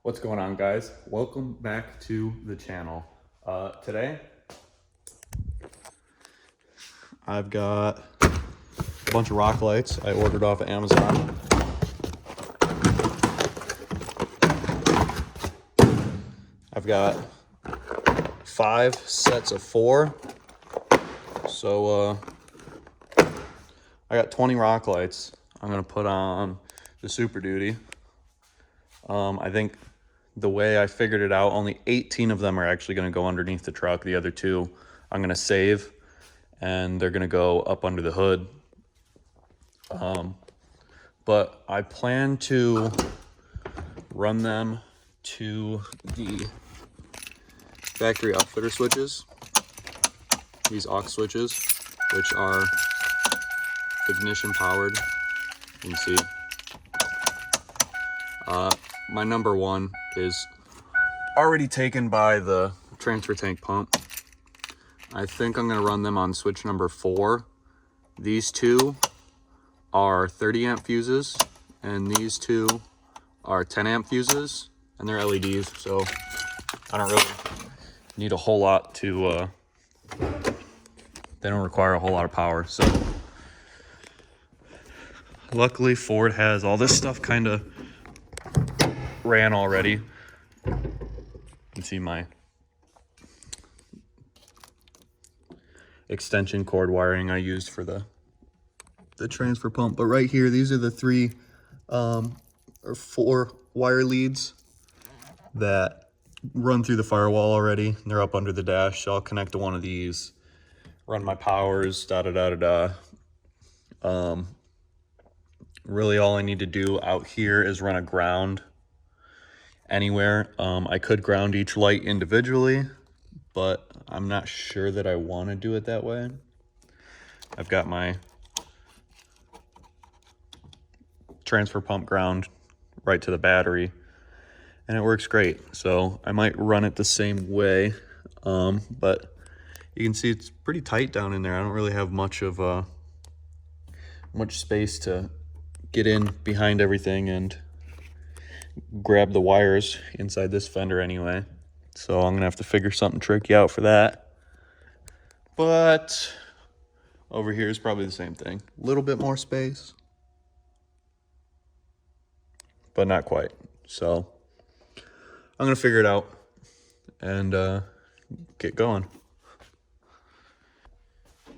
What's going on, guys? Welcome back to the channel. Today I've got a bunch of rock lights I ordered off of Amazon. I've got 5 sets of 4, so I got 20 rock lights I'm gonna put on the Super Duty. I think the way I figured it out, only 18 of them are actually going to go underneath the truck. The other 2 I'm going to save, and they're going to go up under the hood. But I plan to run them to the factory outfitter switches, these aux switches, which are ignition powered. You can see. My number 1 is already taken by the transfer tank pump. I think I'm going to run them on switch number 4. These 2 are 30 amp fuses, and these 2 are 10 amp fuses, and they're LEDs, so I don't really need a whole lot to, they don't require a whole lot of power. So luckily Ford has all this stuff kind of ran already. You can see my extension cord wiring I used for the transfer pump. But right here, these are the 3 or 4 wire leads that run through the firewall already. They're up under the dash, so I'll connect to one of these, run my powers, really all I need to do out here is run a ground anywhere. I could ground each light individually, but I'm not sure that I want to do it that way. I've got my transfer pump ground right to the battery, and it works great. So I might run it the same way, but you can see it's pretty tight down in there. I don't really have much space to get in behind everything and grab the wires inside this fender anyway. So I'm gonna have to figure something tricky out for that. But over here is probably the same thing. A little bit more space, but not quite. So I'm gonna figure it out and get going.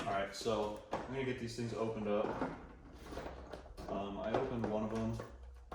All right, so I'm gonna get these things opened up. I opened one of them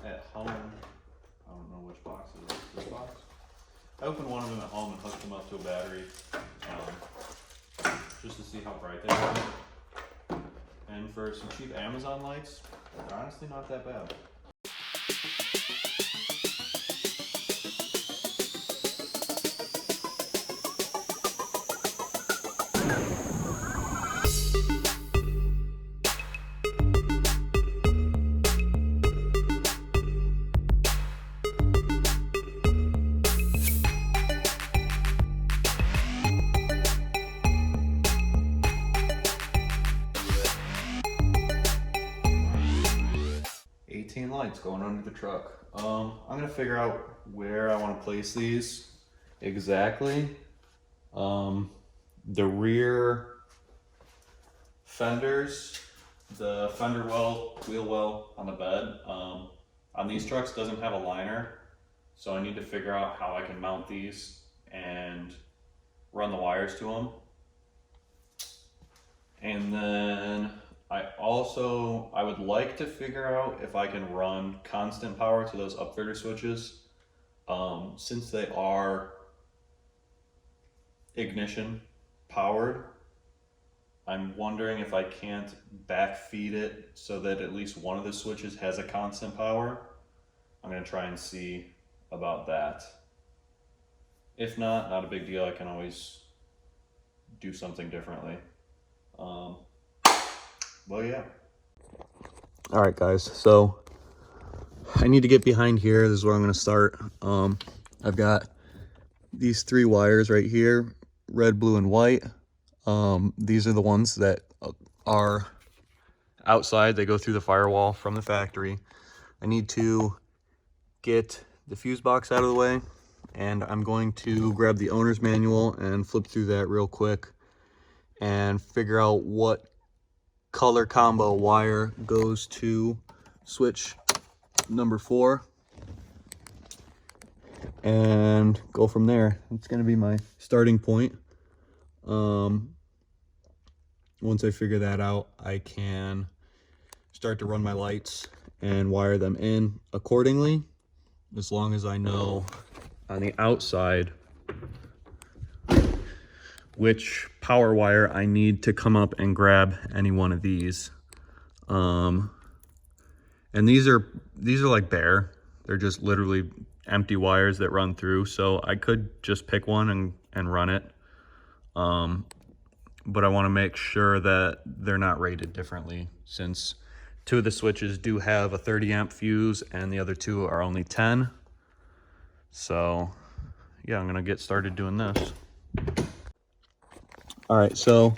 at home. I don't know which box it is. This box? I opened one of them at home and hooked them up to a battery, just to see how bright they were. And for some cheap Amazon lights, they're honestly not that bad. 18 lights going under the truck. I'm gonna figure out where I want to place these exactly. The rear fenders, the fender well, wheel well on the bed, on these trucks doesn't have a liner, so I need to figure out how I can mount these and run the wires to them. And then I would like to figure out if I can run constant power to those upfitter switches, since they are ignition powered. I'm wondering if I can't backfeed it so that at least one of the switches has a constant power. I'm gonna try and see about that. If not a big deal. I can always do something differently. Well, yeah. All right, guys, so I need to get behind here. This is where I'm gonna start. I've got these 3 wires right here, red, blue, and white. These are the ones that are outside. They go through the firewall from the factory. I need to get the fuse box out of the way, and I'm going to grab the owner's manual and flip through that real quick and figure out what color combo wire goes to switch number 4 and go from there. It's going to be my starting point. Once I figure that out, I can start to run my lights and wire them in accordingly, as long as I know on the outside which power wire I need to come up and grab any one of these. And these are like bare. They're just literally empty wires that run through, so I could just pick one and run it. But I want to make sure that they're not rated differently, since 2 of the switches do have a 30 amp fuse and the other 2 are only 10. So yeah, I'm gonna get started doing this. All right, so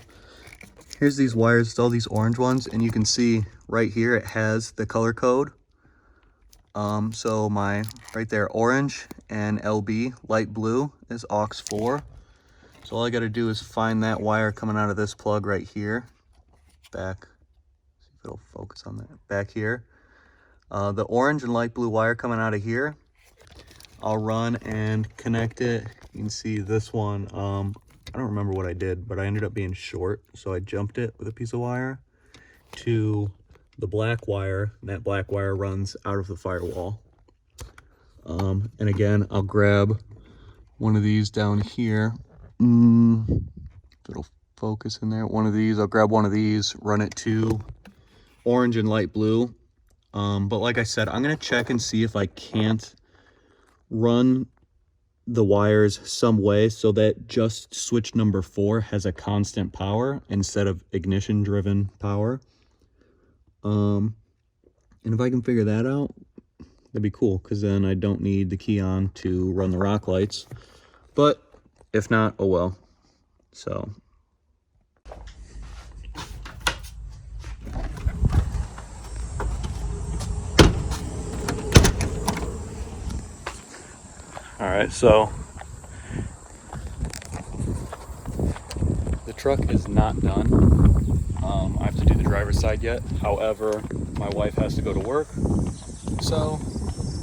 here's these wires. It's all these orange ones, and you can see right here it has the color code. So my right there, orange and LB, light blue, is aux 4. So all I got to do is find that wire coming out of this plug right here. Back, see if it'll focus on that. Back here. The orange and light blue wire coming out of here, I'll run and connect it. You can see this one, I don't remember what I did, but I ended up being short. So I jumped it with a piece of wire to the black wire, and that black wire runs out of the firewall. And again, I'll grab one of these down here. If it'll focus in there, one of these, I'll grab one of these, run it to orange and light blue. But like I said, I'm gonna check and see if I can't run the wires some way so that just switch number 4 has a constant power instead of ignition driven power. And if I can figure that out, that'd be cool, because then I don't need the key on to run the rock lights. But if not, oh well. So all right, so the truck is not done. I have to do the driver's side yet. However, my wife has to go to work, so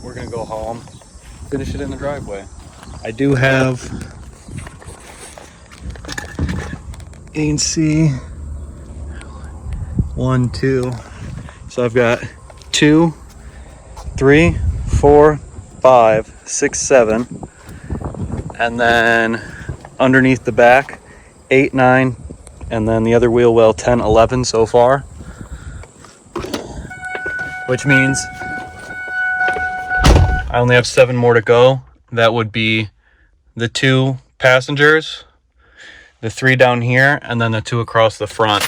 we're gonna go home, finish it in the driveway. I do have, you can see, 1, 2. So I've got 2, 3, 4, 5, 6, 7, and then underneath the back, 8, 9, and then the other wheel well 10, 11 so far. Which means I only have 7 more to go. That would be the 2 passengers, the 3 down here, and then the 2 across the front.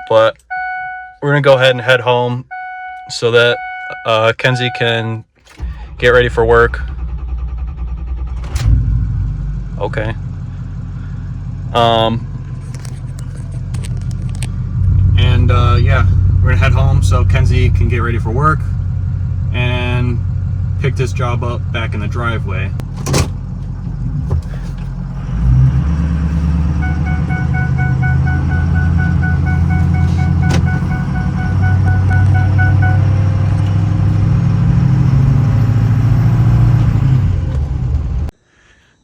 But we're gonna go ahead and head home so that Kenzie can get ready for work. Okay. Yeah, we're gonna head home so Kenzie can get ready for work and pick this job up back in the driveway.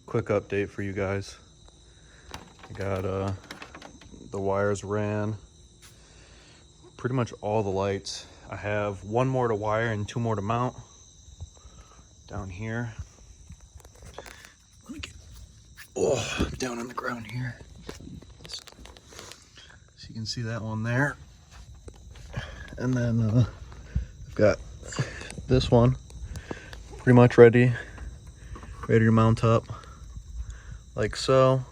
Quick update for you guys. I got the wires ran, pretty much all the lights. I have 1 more to wire and 2 more to mount down here. Let me get down on the ground here. So you can see that one there. And then I've got this one pretty much ready to mount up like so.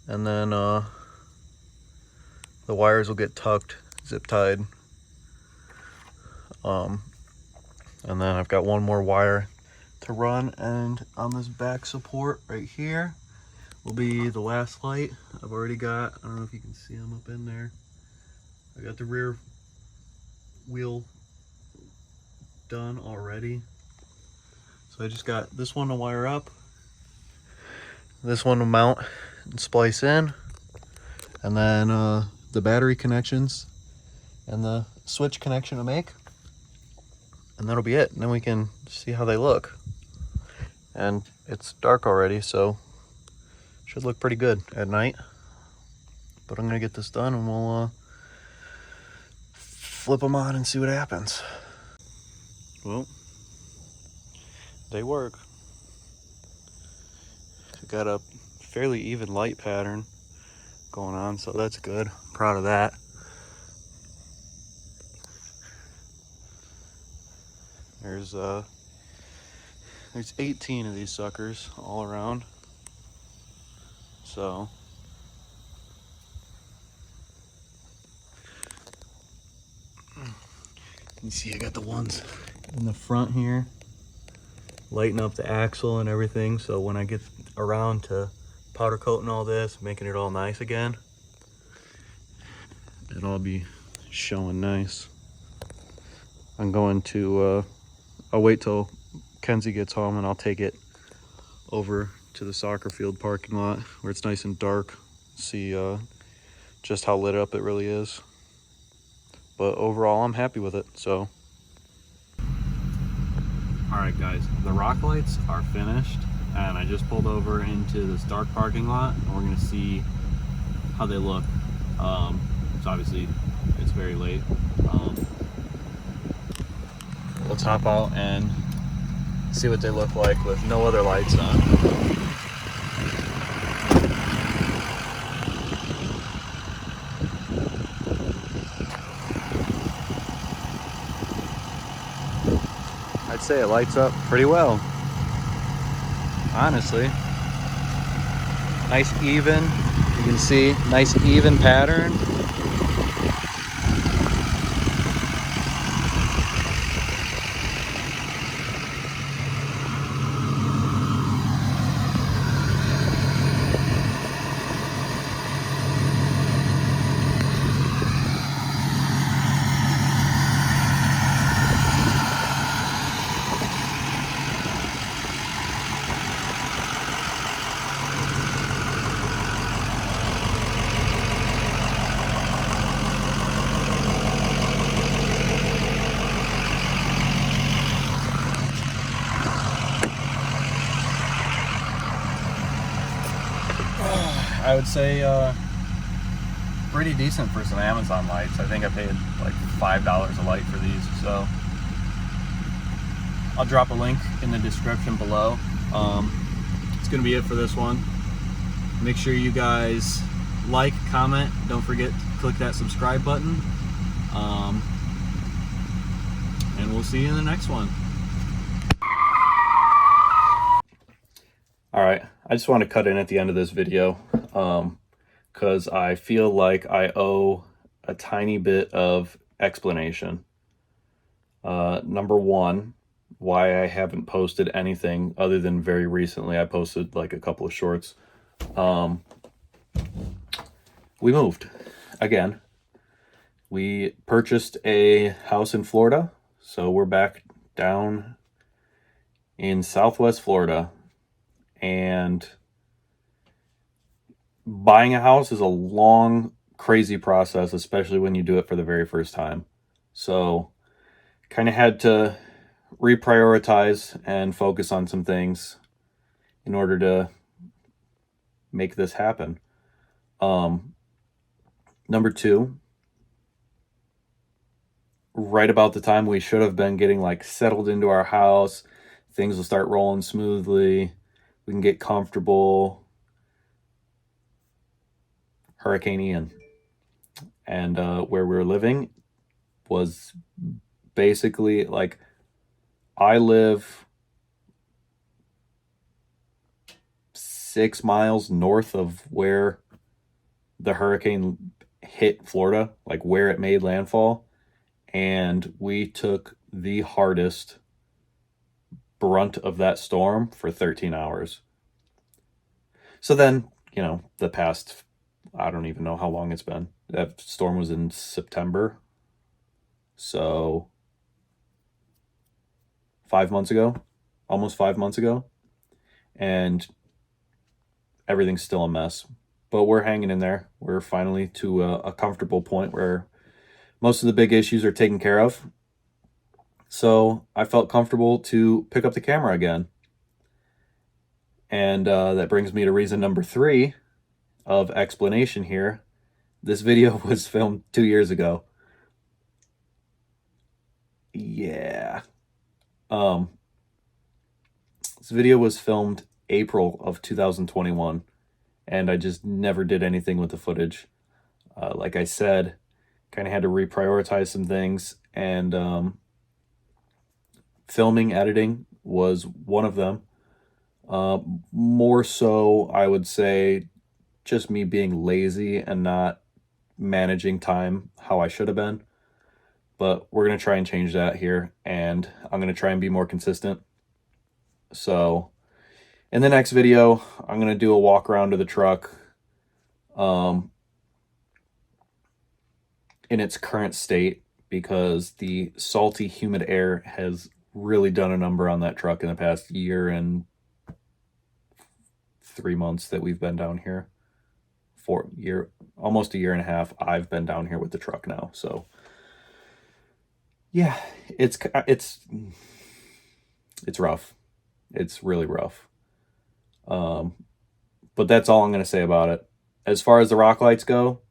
And then the wires will get tucked, zip tied. And then I've got 1 more wire to run, and on this back support right here will be the last light. I've already got, I don't know if you can see them up in there. I got the rear wheel done already. So I just got this one to wire up, this one to mount and splice in, and then the battery connections and the switch connection to make, and that'll be it. And then we can see how they look. And it's dark already, so it should look pretty good at night. But I'm gonna get this done and we'll flip them on and see what happens. Well, they work. Got a fairly even light pattern going on, so that's good. Proud of that. There's 18 of these suckers all around. So you see I got the ones in the front here lighting up the axle and everything, so when I get around to powder coating all this, making it all nice again, it'll all be showing nice. I'm going to I'll wait till Kenzie gets home and I'll take it over to the soccer field parking lot where it's nice and dark, see just how lit up it really is. But overall, I'm happy with it. So all right guys, the rock lights are finished and I just pulled over into this dark parking lot and we're gonna see how they look. So obviously it's very late. Let's hop out and see what they look like with no other lights on. I'd say it lights up pretty well, honestly. Nice even, you can see, nice even pattern. I would say pretty decent for some Amazon lights. I think I paid like $5 a light for these, so I'll drop a link in the description below. It's gonna be it for this one. Make sure you guys like, comment, don't forget to click that subscribe button, and we'll see you in the next one. All right, I just want to cut in at the end of this video because I feel like I owe a tiny bit of explanation. Number one, why I haven't posted anything other than very recently. I posted like a couple of shorts. We moved again. We purchased a house in Florida, so we're back down in Southwest Florida. And buying a house is a long, crazy process, especially when you do it for the very first time. So kind of had to reprioritize and focus on some things in order to make this happen. Number two, right about the time we should have been getting like settled into our house, things will start rolling smoothly, we can get comfortable, Hurricane Ian. And where we were living was basically like, I live 6 miles north of where the hurricane hit Florida, like where it made landfall. And we took the hardest brunt of that storm for 13 hours. So then, you know, the past, I don't even know how long it's been. That storm was in September. So 5 months ago, almost 5 months ago, and everything's still a mess. But we're hanging in there. We're finally to a comfortable point where most of the big issues are taken care of. So I felt comfortable to pick up the camera again. And that brings me to reason number 3 of explanation here. This video was filmed 2 years ago. Yeah. This video was filmed April of 2021, and I just never did anything with the footage. Like I said, kind of had to reprioritize some things, and filming, editing was one of them. More so, I would say, just me being lazy and not managing time how I should have been. But we're going to try and change that here, and I'm going to try and be more consistent. So in the next video, I'm going to do a walk around to the truck in its current state, because the salty, humid air has really done a number on that truck in the past year and 3 months that we've been down here. Almost a year and a half I've been down here with the truck now. So yeah, it's rough. It's really rough. But that's all I'm going to say about it. As far as the rock lights go,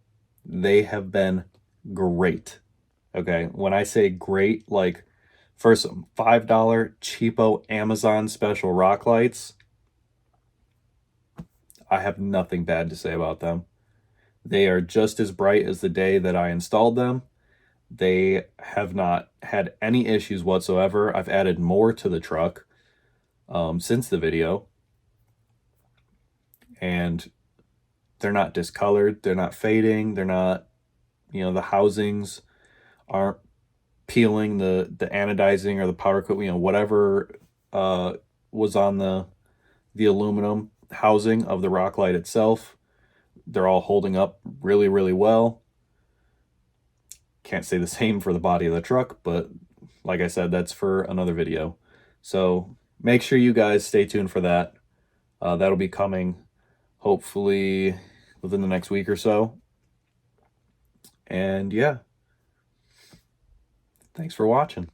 they have been great. Okay, when I say great, like for some $5 cheapo Amazon special rock lights, I have nothing bad to say about them. They are just as bright as the day that I installed them. They have not had any issues whatsoever. I've added more to the truck since the video, and they're not discolored, they're not fading, they're not, the housings aren't peeling, the anodizing or the powder coat, whatever was on the aluminum housing of the rock light itself, they're all holding up really, really well. Can't say the same for the body of the truck, but like I said, that's for another video. So make sure you guys stay tuned for that. That'll be coming hopefully within the next week or so. And yeah, thanks for watching.